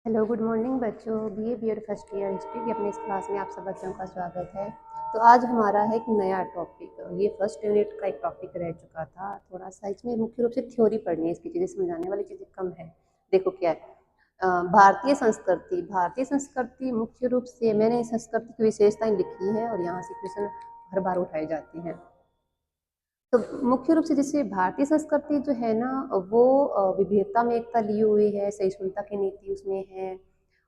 Hello good morning बच्चों। BA BEd first year history की अपनी इस क्लास में आप सब बच्चों का स्वागत है। तो आज हमारा है एक नया टॉपिक। ये फर्स्ट यूनिट का एक टॉपिक रह चुका था। थोड़ा सा इसमें मुख्य रूप से थ्योरी पढ़नी है, इसकी चीज़ें समझाने वाली चीज़ें कम है। देखो क्या है, भारतीय संस्कृति। भारतीय संस्कृति मुख्य रूप से मैंने इस संस्कृति की विशेषताएं लिखी है और यहाँ से क्वेश्चन हर बार उठाए जाते हैं। तो मुख्य रूप से जैसे भारतीय संस्कृति जो है ना, वो विविधता में एकता लिए हुई है, सहिष्णुता की नीति उसमें है।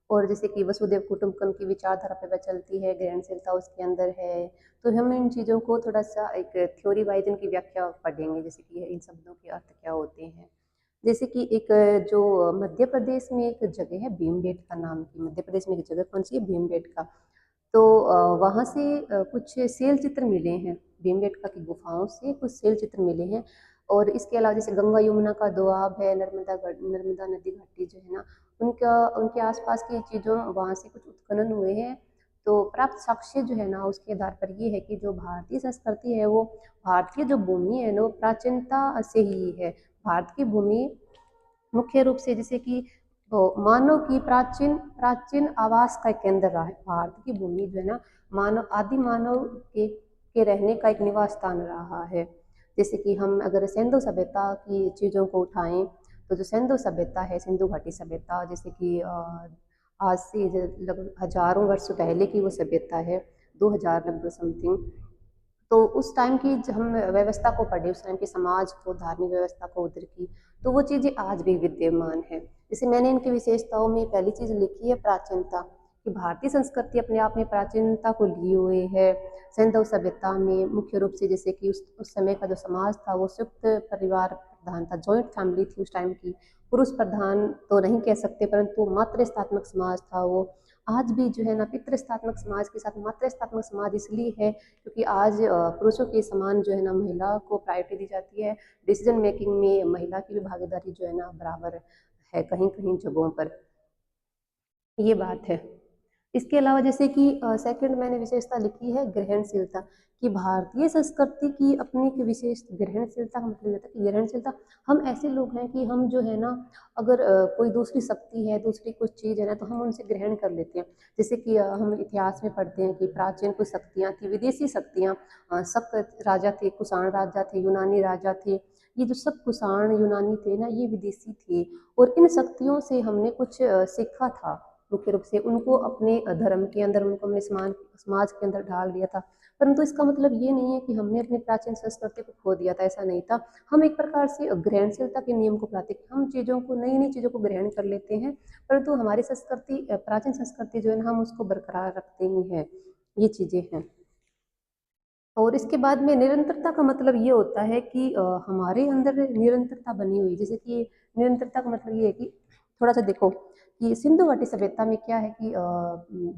और जैसे कि वसुधैव कुटुंबकम की विचारधारा पे चलती है, ग्रहणशीलता उसके अंदर है। तो हम इन चीज़ों को थोड़ा सा एक थ्योरी वाइज इनकी व्याख्या पढ़ेंगे, जैसे कि इन शब्दों के अर्थ क्या होते हैं। जैसे कि एक जो मध्य प्रदेश में एक जगह है भीमबेटका नाम की। मध्य प्रदेश में एक जगह कौन सी है? भीमबेटका। तो वहाँ से कुछ शैल चित्र मिले हैं। भीमबेटका की गुफाओं से कुछ शैल चित्र मिले हैं। और इसके अलावा जैसे गंगा यमुना का दोआब है, नर्मदा नदी घाटी जो है ना, उनका उनके आसपास की चीज़ों वहाँ से कुछ उत्खनन हुए हैं। तो प्राप्त साक्ष्य जो है ना, उसके आधार पर ये है कि जो भारतीय संस्कृति है, वो भारतीय जो भूमि है ना, वो प्राचीनता से ही है। भारत की भूमि मुख्य रूप से जैसे कि तो मानव की प्राचीन प्राचीन आवास का एक केंद्र रहा है। भारत की भूमि जो है ना, मानव आदि मानव के रहने का एक निवास स्थान रहा है। जैसे कि हम अगर सिंधु सभ्यता की चीज़ों को उठाएं, तो जो सिंधु सभ्यता है, सिंधु घाटी सभ्यता, जैसे कि आज से लगभग हजारों वर्ष पहले की वो सभ्यता है, 2000 लगभग समथिंग। तो उस टाइम की जब हम व्यवस्था को पढ़े, उस टाइम के समाज को, धार्मिक व्यवस्था को, उधर की, तो वो चीज़ें आज भी विद्यमान है। जैसे मैंने इनकी विशेषताओं में पहली चीज़ लिखी है प्राचीनता, कि भारतीय संस्कृति अपने आप में प्राचीनता को लिए हुए है। सिंधु सभ्यता में मुख्य रूप से जैसे कि उस समय का जो समाज था, वो संयुक्त परिवार प्रधान था, जॉइंट फैमिली थी उस टाइम की। पुरुष प्रधान तो नहीं कह सकते, परंतु मातृस्थात्मक समाज था वो। आज भी जो है ना, पितृस्थात्मक समाज के साथ मातृस्थात्मक समाज इसलिए है क्योंकि आज पुरुषों के समान जो है ना, महिला को प्रायोरिटी दी जाती है। डिसीजन मेकिंग में महिला की भी भागीदारी जो है ना, बराबर है कहीं कहीं जगहों पर। ये बात है। इसके अलावा जैसे कि सेकंड मैंने विशेषता लिखी है ग्रहणशीलता, कि भारतीय संस्कृति की अपनी एक विशेष ग्रहणशीलता का मतलब होता है कि ग्रहणशीलता, हम ऐसे लोग हैं कि हम जो है ना, अगर कोई दूसरी शक्ति है, दूसरी कुछ चीज़ है ना, तो हम उनसे ग्रहण कर लेते हैं। जैसे कि हम इतिहास में पढ़ते हैं कि प्राचीन कुछ शक्तियाँ थी, विदेशी शक्तियाँ। शक राजा थे, कुषाण राजा थे, यूनानी राजा थे। ये जो सब कुषाण यूनानी थे ना, ये विदेशी थे। और इन शक्तियों से हमने कुछ सीखा था। मुख्य रूप से उनको अपने धर्म के अंदर, उनको अपने समाज के अंदर ढाल दिया था। परंतु इसका मतलब ये नहीं है कि हमने अपनी प्राचीन संस्कृति को खो दिया था, ऐसा नहीं था। हम एक प्रकार से ग्रहणशीलता के नियम को अपनाते हैं, हम चीज़ों को, नई नई चीज़ों को ग्रहण कर लेते हैं। परंतु हमारी संस्कृति, प्राचीन संस्कृति जो है ना, हम उसको बरकरार रखते ही हैं। ये चीज़ें हैं। और इसके बाद में निरंतरता का मतलब ये होता है कि हमारे अंदर निरंतरता बनी हुई। जैसे कि निरंतरता का मतलब ये है कि थोड़ा सा देखो कि सिंधु घाटी सभ्यता में क्या है कि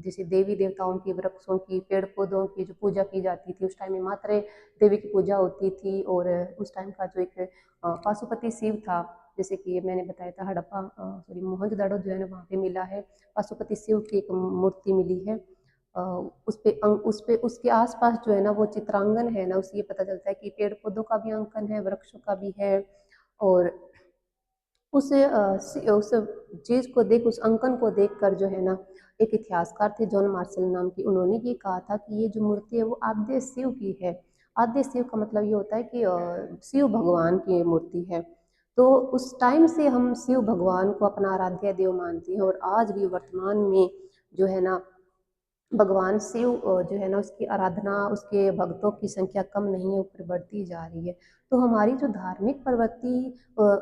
जैसे देवी देवताओं की, वृक्षों की, पेड़ पौधों की जो पूजा की जाती थी, उस टाइम में मात्र देवी की पूजा होती थी। और उस टाइम का जो एक पाशुपति शिव था, जैसे कि मैंने बताया था हड़प्पा, सॉरी, मोहनजोदड़ो जो है ना, वहाँ पे मिला है पाशुपति शिव की एक मूर्ति मिली है। उस पे उसके आसपास जो है ना, वो चित्रांगन है ना, उससे ये पता चलता है कि पेड़ पौधों का भी अंकन है, वृक्षों का भी है। और उस चीज को देख, उस अंकन को देख कर जो है ना, एक इतिहासकार थे जॉन मार्शल नाम की, उन्होंने ये कहा था कि ये जो मूर्ति है वो आद्य शिव की है। आद्य शिव का मतलब ये होता है कि शिव भगवान की मूर्ति है। तो उस टाइम से हम शिव भगवान को अपना आराध्य देव मानते हैं। और आज भी वर्तमान में जो है ना, भगवान शिव जो है ना, उसकी आराधना, उसके भक्तों की संख्या कम नहीं है, ऊपर बढ़ती जा रही है। तो हमारी जो धार्मिक प्रवृत्ति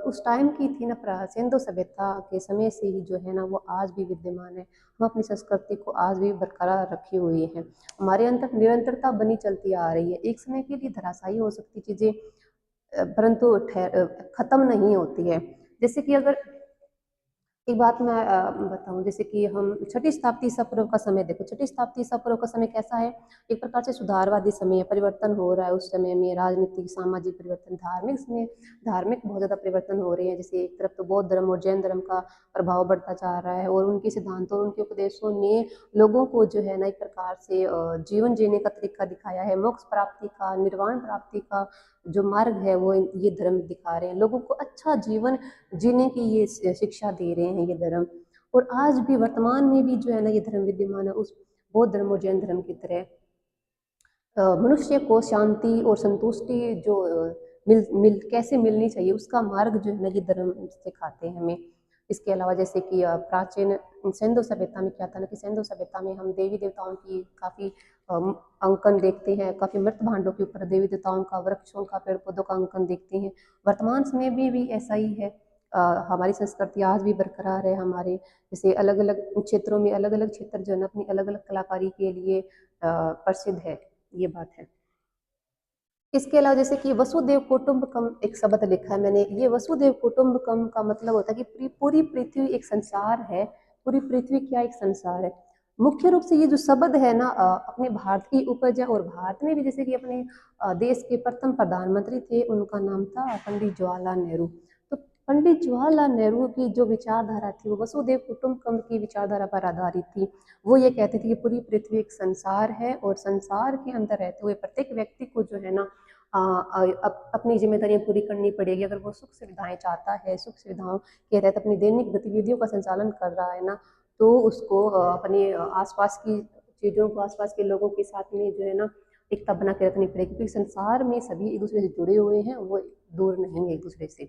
उस टाइम की थी ना, सिंधु सभ्यता के समय से ही जो है ना, वो आज भी विद्यमान है। हम अपनी संस्कृति को आज भी बरकरार रखे हुए हैं। हमारे अंदर निरंतरता बनी चलती आ रही है। एक समय के लिए धराशायी हो सकती चीजें, परंतु खत्म नहीं होती है। जैसे कि अगर एक बात मैं बताऊं, जैसे कि हम छठी शताब्दी ईसा पूर्व का समय देखो। छठी शताब्दी ईसा पूर्व का समय कैसा है? एक प्रकार से सुधारवादी समय है, परिवर्तन हो रहा है उस समय में, राजनीतिक सामाजिक परिवर्तन, धार्मिक समय, धार्मिक बहुत ज्यादा परिवर्तन हो रहे हैं। जैसे एक तरफ तो बौद्ध धर्म और जैन धर्म का प्रभाव बढ़ता जा रहा है, और उनके सिद्धांतों, उनके उपदेशों ने लोगों को जो है ना, एक प्रकार से जीवन जीने का तरीका दिखाया है। मोक्ष प्राप्ति का, निर्वाण प्राप्ति का जो मार्ग है, वो ये धर्म दिखा रहे हैं। लोगों को अच्छा जीवन जीने की ये शिक्षा दे रहे हैं ये धर्म। और आज भी वर्तमान में भी जो है ना ये धर्म विद्यमान है, उस बौद्ध धर्म और जैन धर्म की तरह मनुष्य को शांति और संतुष्टि जो मिल मिल कैसे मिलनी चाहिए उसका मार्ग जो है ना ये धर्म सिखाते हैं हमें। इसके अलावा जैसे कि प्राचीन सिंधु सभ्यता में क्या था ना कि सिंधु सभ्यता में हम देवी देवताओं की काफ़ी अंकन देखते हैं, काफ़ी मृत भांडों के ऊपर देवी देवताओं का, वृक्षों का, पेड़ पौधों का अंकन देखते हैं। वर्तमान समय में भी ऐसा ही है। हमारी संस्कृति आज भी बरकरार है। हमारे जैसे अलग अलग क्षेत्रों में अलग अलग क्षेत्र जो है ना अपनी अलग अलग कलाकारी के लिए प्रसिद्ध है, ये बात है। इसके अलावा जैसे कि वसुदेव कुटुंबकम एक शब्द लिखा है मैंने, ये वसुदेव कुटुंबकम का मतलब होता है कि पूरी पृथ्वी एक संसार है। पूरी पृथ्वी क्या एक संसार है। मुख्य रूप से ये जो शब्द है ना अपने भारत की उपज है, और भारत में भी जैसे कि अपने देश के प्रथम प्रधानमंत्री थे, उनका नाम था पंडित जवाहरलाल नेहरू। तो पंडित जवाहरलाल नेहरू की जो विचारधारा थी वो वसुदेव कुटुंबकम की विचारधारा पर आधारित थी। वो ये कहते थे कि पूरी पृथ्वी एक संसार है, और संसार के अंदर रहते हुए प्रत्येक व्यक्ति को जो है ना अपनी जिम्मेदारियां पूरी करनी पड़ेगी। अगर वो सुख सुविधाएं चाहता है, सुख सुविधाओं के तहत अपनी दैनिक गतिविधियों का संचालन कर रहा है ना, तो उसको अपने आसपास की चीज़ों को, आसपास के लोगों के साथ में जो है ना एकता बना के रखनी पड़ेगी, क्योंकि संसार में सभी एक दूसरे से जुड़े हुए हैं, वो दूर नहीं है एक दूसरे से।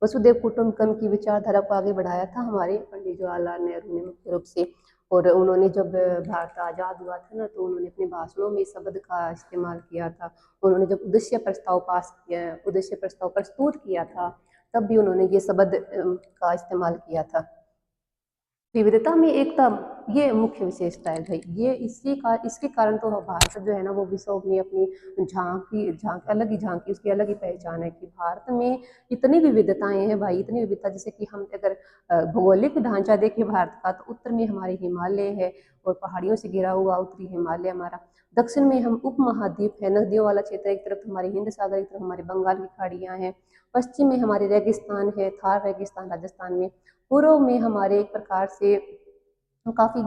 वसुदेव कुटुंबकम की विचारधारा को आगे बढ़ाया था हमारे पंडित जवाहरलाल नेहरू ने मुख्य रूप से। और उन्होंने जब भारत आज़ाद हुआ था ना, तो उन्होंने अपने भाषणों में इस शब्द का इस्तेमाल किया था। उन्होंने जब उद्देश्य प्रस्ताव पास किया, उद्देश्य प्रस्ताव प्रस्तुत किया था, तब भी उन्होंने ये शब्द का इस्तेमाल किया था। विविधता में एकता, ये मुख्य विशेषता है भाई। ये इसके कारण तो भारत जो है ना वो विश्व में अपनी झांक अलग ही झांकी, उसकी अलग ही पहचान है कि भारत में इतनी विविधताएं हैं भाई, इतनी विविधता। जैसे कि हम अगर भौगोलिक ढांचा देखें भारत का, तो उत्तर में हमारे हिमालय है और पहाड़ियों से घिरा हुआ उत्तरी हिमालय हमारा। दक्षिण में हम उपमहाद्वीप है, नदियों वाला क्षेत्र, एक तरफ हमारे हिंद सागर, एक तरफ हमारे बंगाल की खाड़ियाँ हैं। पश्चिम में हमारे रेगिस्तान है, थार रेगिस्तान राजस्थान में। पूर्व में हमारे एक प्रकार से काफ़ी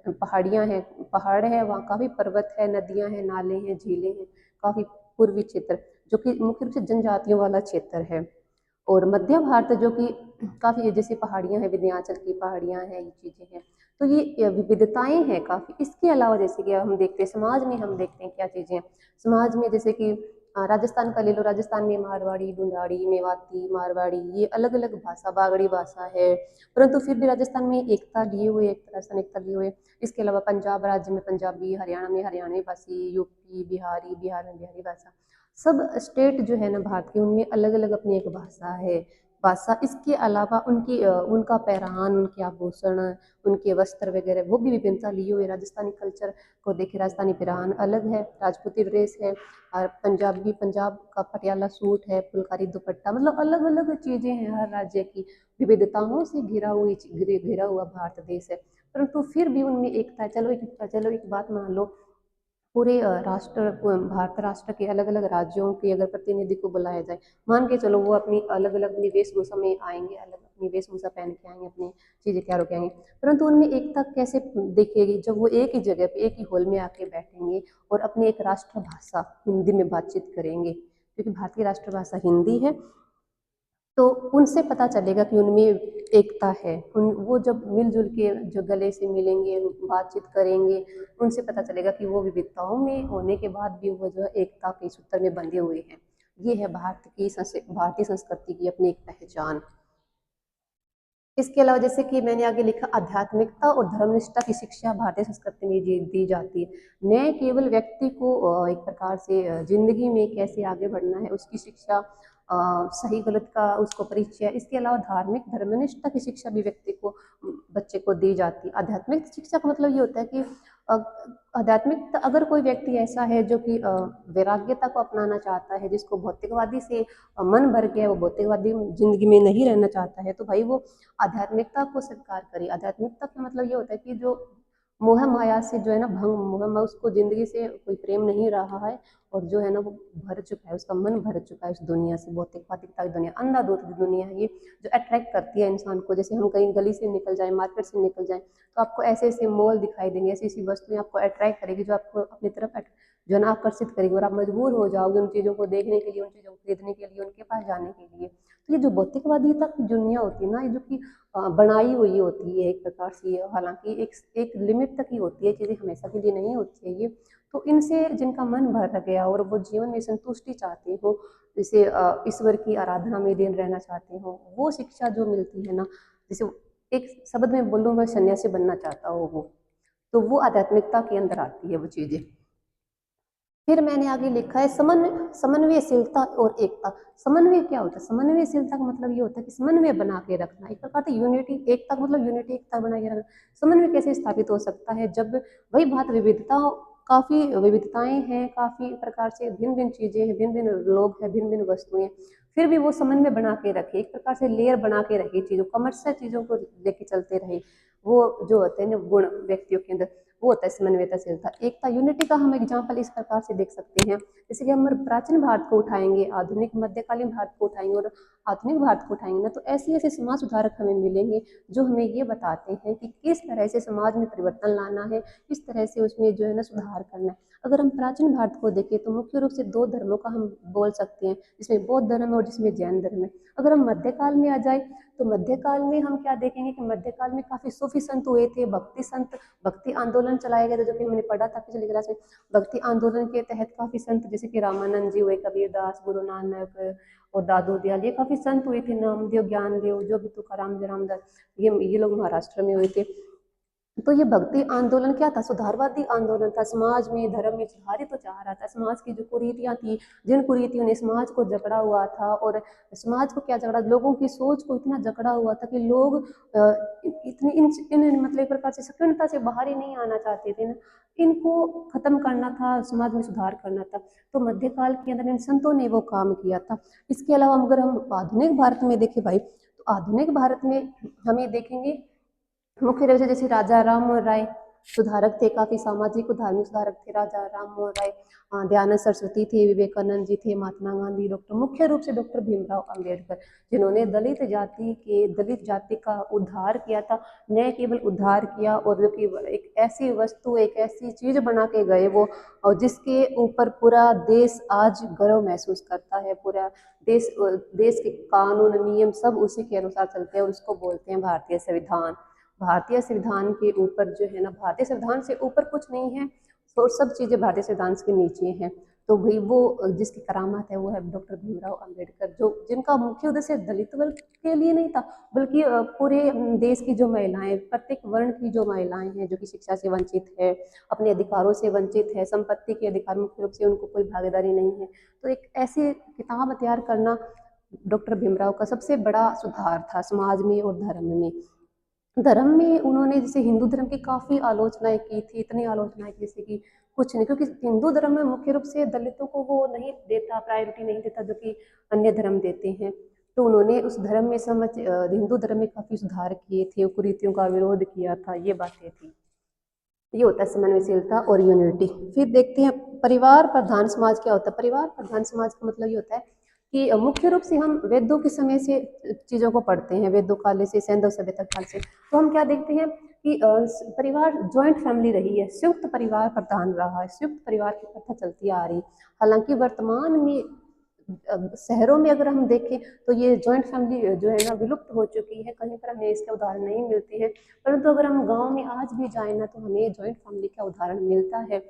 पहाड़ियाँ हैं, पहाड़ है, वहाँ काफ़ी पर्वत है, नदियाँ हैं, नाले हैं, झीलें हैं, काफ़ी पूर्वी क्षेत्र जो कि मुख्य रूप से जनजातियों वाला क्षेत्र है। और मध्य भारत जो कि काफ़ी जैसे पहाड़ियाँ हैं, विंध्याचल की पहाड़ियाँ हैं, ये चीज़ें हैं। तो ये विविधताएं हैं काफ़ी। इसके अलावा जैसे कि हम देखते हैं समाज में, हम देखते हैं क्या चीज़ें हैं समाज में। जैसे कि राजस्थान का ले लो, राजस्थान में मारवाड़ी, ढूंढाड़ी, मेवाती, मारवाड़ी, ये अलग अलग भाषा, बागड़ी भाषा है, परंतु फिर भी राजस्थान में एकता लिए हुए, एक तरह से एकता लिए हुए। इसके अलावा पंजाब राज्य में पंजाबी, हरियाणा में हरियाणवी भाषी, यूपी बिहारी, बिहार में बिहारी भाषा। सब स्टेट जो है ना भारत के, उनमें अलग अलग अपनी एक भाषा है, भाषा। इसके अलावा उनका पहरान, उनके आभूषण, उनके वस्त्र वगैरह वो भी विभिन्नता लिए हुए। राजस्थानी कल्चर को देखे, राजस्थानी पहरान अलग है, राजपूती ड्रेस है, और पंजाब का पटियाला सूट है, फुलकारी दुपट्टा, मतलब अलग अलग चीज़ें हैं। हर राज्य की विविधताओं से घिरा हुआ भारत देश है, परंतु फिर भी उनमें एकता है। चलो एक बात मान लो, पूरे भारत राष्ट्र के अलग अलग राज्यों के अगर प्रतिनिधि को बुलाया जाए, मान के चलो वो अपनी अलग अलग अपनी वेशभूषा में आएंगे, अलग अपनी वेशभूषा पहन के आएंगे, अपनी चीजें तैयार होके आएंगे, परंतु उनमें एकता कैसे दिखेगी जब वो एक ही जगह पे, एक ही हॉल में आके बैठेंगे और अपनी एक राष्ट्रभाषा हिंदी में बातचीत करेंगे, क्योंकि भारत की राष्ट्रभाषा हिंदी है। तो उनसे पता चलेगा कि उनमें एकता है। वो जब मिलजुल के जो गले से मिलेंगे, बातचीत करेंगे, उनसे पता चलेगा कि वो विविधताओं में होने के बाद भी वो जो है एकता के सूत्र में बंधे हुए हैं। ये है भारतीय संस्कृति की अपनी एक पहचान। इसके अलावा जैसे कि मैंने आगे लिखा, आध्यात्मिकता और धर्मनिष्ठा की शिक्षा भारतीय संस्कृति में दी जाती है। न केवल व्यक्ति को एक प्रकार से जिंदगी में कैसे आगे बढ़ना है उसकी शिक्षा, सही गलत का उसको परिचय। इसके अलावा धार्मिक धर्मनिष्ठा की शिक्षा भी व्यक्ति को, बच्चे को दी जाती है। आध्यात्मिक शिक्षा का मतलब ये होता है कि आध्यात्मिक, अगर कोई व्यक्ति ऐसा है जो कि वैराग्यता को अपनाना चाहता है, जिसको भौतिकवादी से मन भर गया, वो भौतिकवादी जिंदगी में नहीं रहना चाहता है, तो भाई वो आध्यात्मिकता को स्वीकार करे। आध्यात्मिकता का मतलब ये होता है कि जो मोह माया से जो है ना मोह माया, उसको जिंदगी से कोई प्रेम नहीं रहा है, और जो है ना वो भर चुका है, उसका मन भर चुका है उस दुनिया से, भौतिकवादिकता की दुनिया, अंधाधुंध दुनिया है ये, जो अट्रैक्ट करती है इंसान को। जैसे हम कहीं गली से निकल जाए, मार्केट से निकल जाए, तो आपको ऐसे ऐसे मॉल दिखाई देंगे, ऐसी ऐसी वस्तुएं आपको अट्रैक्ट करेगी, जो आपको अपनी तरफ जो है ना आकर्षित करेगी, और आप मजबूर हो जाओगे उन चीज़ों को देखने के लिए, उन चीज़ों को खरीदने के लिए, उनके पास जाने के लिए। तो ये जो भौतिकवादिता की दुनिया होती है ना, ये जो कि बनाई हुई होती है एक प्रकार से, हालांकि एक लिमिट तक ही होती है, चीज़ें हमेशा के लिए नहीं होती है ये। तो इनसे जिनका मन भर गया और वो जीवन में संतुष्टि चाहते हो, जैसे ईश्वर की आराधना में लीन रहना चाहते हो, वो शिक्षा जो मिलती है ना, जैसे एक शब्द में बोलूँ, मैं सन्यासी बनना चाहता हूँ वो, तो वो आध्यात्मिकता के अंदर आती है वो चीज़ें। फिर मैंने आगे लिखा है समन्वयशीलता और एकता। समन्वय क्या होता है? समन्वयशीलता का मतलब ये होता है कि समन्वय बना के रखना, एक प्रकार से यूनिटी। एकता का मतलब यूनिटी, एकता बना के रखना। समन्वय कैसे स्थापित हो सकता है? जब वही बात, विविधता, काफी विविधताएं हैं, काफी प्रकार से भिन्न भिन्न चीजें हैं, भिन्न भिन्न लोग हैं, भिन्न भिन्न वस्तुएं, फिर भी वो समन्वय बना के रखे, एक प्रकार से लेयर बना के रखे चीजों, कमर्शियल चीजों को लेके चलते रहे। वो जो होते हैं ना गुण व्यक्तियों के अंदर, वो होता है समन्वयताशीलता। एकता, यूनिटी का हम एग्जाम्पल इस प्रकार से देख सकते हैं, जैसे कि हम प्राचीन भारत को उठाएंगे, आधुनिक मध्यकालीन भारत को उठाएंगे और आधुनिक भारत को उठाएंगे ना, तो ऐसे ऐसे समाज सुधारक हमें मिलेंगे जो हमें ये बताते हैं कि किस तरह से समाज में परिवर्तन लाना है, किस तरह से उसमें जो है ना सुधार करना है। अगर हम प्राचीन भारत को देखें तो मुख्य रूप से दो धर्मों का हम बोल सकते हैं, जिसमें बौद्ध धर्म और जिसमें जैन धर्म है। अगर हम मध्यकाल में आ जाए तो मध्यकाल में हम क्या देखेंगे कि मध्यकाल में काफी सूफी संत हुए थे, भक्ति संत, भक्ति आंदोलन चलाया गया था, जो कि हमने पढ़ा था पिछली क्लास में। भक्ति आंदोलन के तहत काफी संत, जैसे कि रामानंद जी हुए, कबीरदास, गुरु नानक और दादू दयाल, ये काफी संत हुए थे, नामदेव, ज्ञानदेव, जो भी तुकाराम, रामदास, ये लोग महाराष्ट्र में हुए थे। तो ये भक्ति आंदोलन क्या था? सुधारवादी आंदोलन था, समाज में धर्म में सुधार ही तो चाह रहा था। समाज की जो कुरीतियां थी, जिन कुरीतियों ने समाज को जकड़ा हुआ था, और समाज को क्या जकड़ा, लोगों की सोच को इतना जकड़ा हुआ था कि लोग इतनी इन मतलब एक प्रकार से संकीर्णता से बाहर ही नहीं आना चाहते थे ना, इनको खत्म करना था, समाज में सुधार करना था। तो मध्यकाल के अंदर इन संतों ने वो काम किया था। इसके अलावा अगर हम आधुनिक भारत में देखें भाई, तो आधुनिक भारत में हमें देखेंगे मुख्य रूप से, जैसे राजा राम मोहन राय सुधारक थे, काफी सामाजिक और धार्मिक सुधारक थे राजा राम मोहन राय। दयानंद सरस्वती थे, विवेकानंद जी थे, महात्मा गांधी, डॉक्टर, मुख्य रूप से डॉक्टर भीमराव अंबेडकर, जिन्होंने दलित जाति का उद्धार किया था। न केवल उद्धार किया, और जो कि एक ऐसी वस्तु, एक ऐसी चीज बना के गए वो, और जिसके ऊपर पूरा देश आज गर्व महसूस करता है। पूरा देश के कानून नियम सब उसी के अनुसार चलते हैं, और उसको बोलते हैं भारतीय संविधान। भारतीय संविधान के ऊपर जो है ना, भारतीय संविधान से ऊपर कुछ नहीं है, तो सब चीजें भारतीय संविधान के नीचे हैं। तो भाई वो जिसकी करामात है वो है डॉक्टर भीमराव अंबेडकर, जो जिनका मुख्य उद्देश्य दलित वर्ग के लिए नहीं था, बल्कि पूरे देश की जो महिलाएं, प्रत्येक वर्ण की जो महिलाएं हैं, जो कि शिक्षा से वंचित है, अपने अधिकारों से वंचित है, संपत्ति के अधिकार मुख्य रूप से उनको कोई भागीदारी नहीं है, तो एक ऐसी किताब तैयार करना डॉक्टर भीमराव का सबसे बड़ा सुधार था समाज में और धर्म में। धर्म में उन्होंने जैसे हिंदू धर्म की काफी आलोचनाएं की थी, इतनी आलोचनाएं की जैसे कि कुछ नहीं, क्योंकि हिंदू धर्म में मुख्य रूप से दलितों को वो नहीं देता, प्रायोरिटी नहीं देता, जो कि अन्य धर्म देते हैं। तो उन्होंने उस धर्म में हिंदू धर्म में काफी सुधार किए थे, कुरीतियों का विरोध किया था, ये बातें थी। ये होता है समन्वयशीलता और यूनिटी। फिर देखते हैं परिवार प्रधान समाज क्या होता है। परिवार प्रधान समाज का मतलब ये होता है कि मुख्य रूप से हम वेदों के समय से चीजों को पढ़ते हैं, वेदों काल से, सैंधव सभ्यता काल से, तो हम क्या देखते हैं कि परिवार ज्वाइंट फैमिली रही है, संयुक्त परिवार प्रधान रहा है, संयुक्त परिवार की प्रथा चलती आ रही। हालांकि वर्तमान में शहरों में अगर हम देखें तो ये जॉइंट फैमिली जो है ना विलुप्त हो चुकी है, कहीं पर हमें इसके उदाहरण नहीं मिलते हैं। परंतु अगर हम गांव में आज भी जाए ना, तो हमें जॉइंट फैमिली का उदाहरण मिलता है।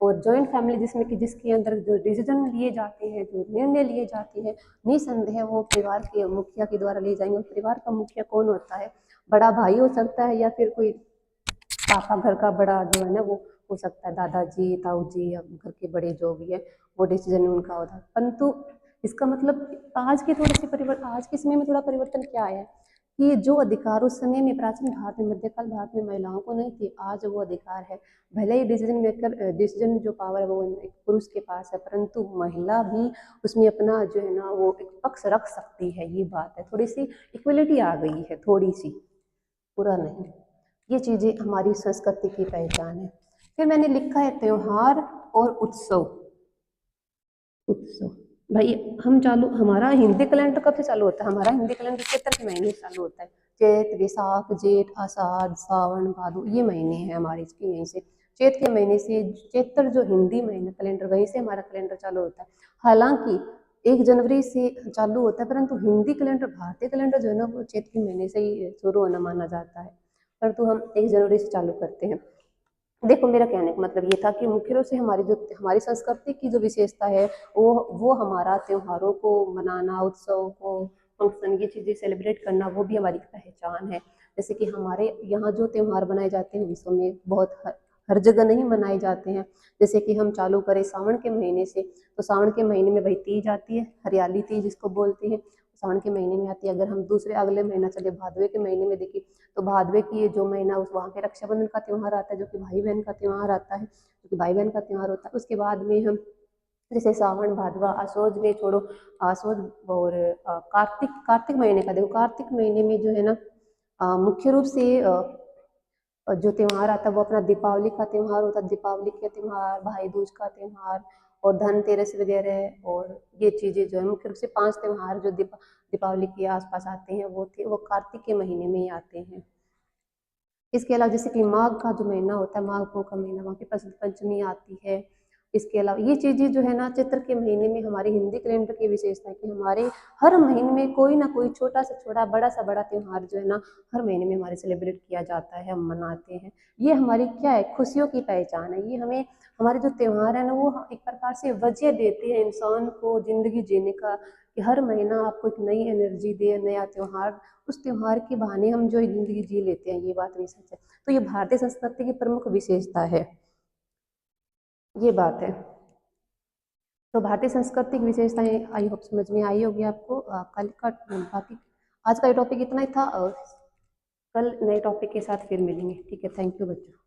और जॉइंट फैमिली जिसमें कि जिसके अंदर जो डिसीजन लिए जाते हैं, जो निर्णय लिए जाते हैं, निसंदेह वो परिवार के मुखिया के द्वारा लिए जाएंगे। और परिवार का मुखिया कौन होता है? बड़ा भाई हो सकता है, या फिर कोई पापा, घर का बड़ा जो है ना वो हो सकता है, दादाजी, ताऊ जी, या घर के बड़े जो भी है, वो डिसीजन उनका होता है। परंतु इसका मतलब आज के समय में थोड़ा परिवर्तन क्या आया है कि जो अधिकार उस समय में प्राचीन भारत में, मध्यकाल भारत में महिलाओं को नहीं थे, आज वो अधिकार है। भले ही डिसीजन जो पावर है वो एक पुरुष के पास है, परंतु महिला भी उसमें अपना जो है ना वो एक पक्ष रख सकती है। ये बात है, थोड़ी सी इक्वलिटी आ गई है, थोड़ी सी, पूरा नहीं। ये चीजें हमारी संस्कृति की पहचान है। फिर मैंने लिखा है त्योहार और उत्सव। उत्सव भाई, हमारा हिंदी कैलेंडर कब से चालू होता है? हमारा हिंदी कैलेंडर चैत्र के महीने से चालू होता है। चैत, वैशाख, जेठ, आषाढ़, सावन, भादो, ये महीने हैं हमारे, इसके यहीं से चैत के महीने से, चैत्र जो हिंदी महीना कैलेंडर, वहीं से हमारा कैलेंडर चालू होता है। हालांकि 1 जनवरी से चालू होता है, परंतु हिंदी कैलेंडर, भारतीय कैलेंडर जो है ना वो चैत के महीने से ही शुरू होना माना जाता है, परंतु हम 1 जनवरी से चालू करते हैं। देखो, मेरा कहने का मतलब ये था कि मुख्य रूप से हमारी संस्कृति की जो विशेषता है वो हमारा त्योहारों को मनाना, उत्सव को, फंक्शन, ये चीज़ें सेलिब्रेट करना, वो भी हमारी पहचान है। जैसे कि हमारे यहाँ जो त्योहार मनाए जाते हैं विश्व में बहुत हर जगह नहीं मनाए जाते हैं। जैसे कि हम चालू करें सावन के महीने से, तो सावन के महीने में भाई तीज आती है, हरियाली तीज जिसको बोलते हैं, सावन के महीने में आती है। अगर हम दूसरे अगले महीना चले भादवे के महीने में देखिए, तो भादवे की ये जो महीना उस वहाँ पे रक्षाबंधन का त्यौहार आता है, जो कि भाई बहन का त्यौहार आता है, जो कि भाई बहन का त्यौहार होता है। उसके बाद में हम जैसे सावन भादवा, असोज में छोड़ो, असोज और कार्तिक कार्तिक महीने का देखो, कार्तिक महीने में जो है ना मुख्य रूप से जो त्योहार आता है वो अपना दीपावली का त्यौहार होता है। दीपावली का त्यौहार, भाई दूज का त्यौहार और धनतेरस वगैरह, और ये चीज़ें जो है मुख्य रूप से 5 त्यौहार जो दीपावली के आसपास आते हैं वो कार्तिक के महीने में ही आते हैं। इसके अलावा जैसे कि माघ का जो महीना होता है, माघ पौष का महीना, वहाँ पे बसंत पंचमी आती है। इसके अलावा ये चीज़ें जो है ना चैत्र के महीने में, हमारी हिंदी कैलेंडर की विशेषता है कि हमारे हर महीने में कोई ना कोई छोटा से छोटा, बड़ा सा बड़ा त्यौहार जो है ना हर महीने में हमारे सेलिब्रेट किया जाता है, हम मनाते हैं। ये हमारी क्या है, खुशियों की पहचान है। ये हमें हमारे जो त्यौहार है ना वो एक प्रकार से वजह देते हैं इंसान को जिंदगी जीने का, कि हर महीना आपको एक नई एनर्जी दे, नया त्यौहार, उस त्योहार के बहाने हम जो जिंदगी जी लेते हैं, ये बात भी सच है। तो ये भारतीय संस्कृति की प्रमुख विशेषता है, ये बात है। तो भारतीय संस्कृति की विशेषताएं आई होप समझ में आई होगी आपको। कल का बाकी आज का ये टॉपिक इतना ही था, और कल नए टॉपिक के साथ फिर मिलेंगे। ठीक है, थैंक यू बच्चों।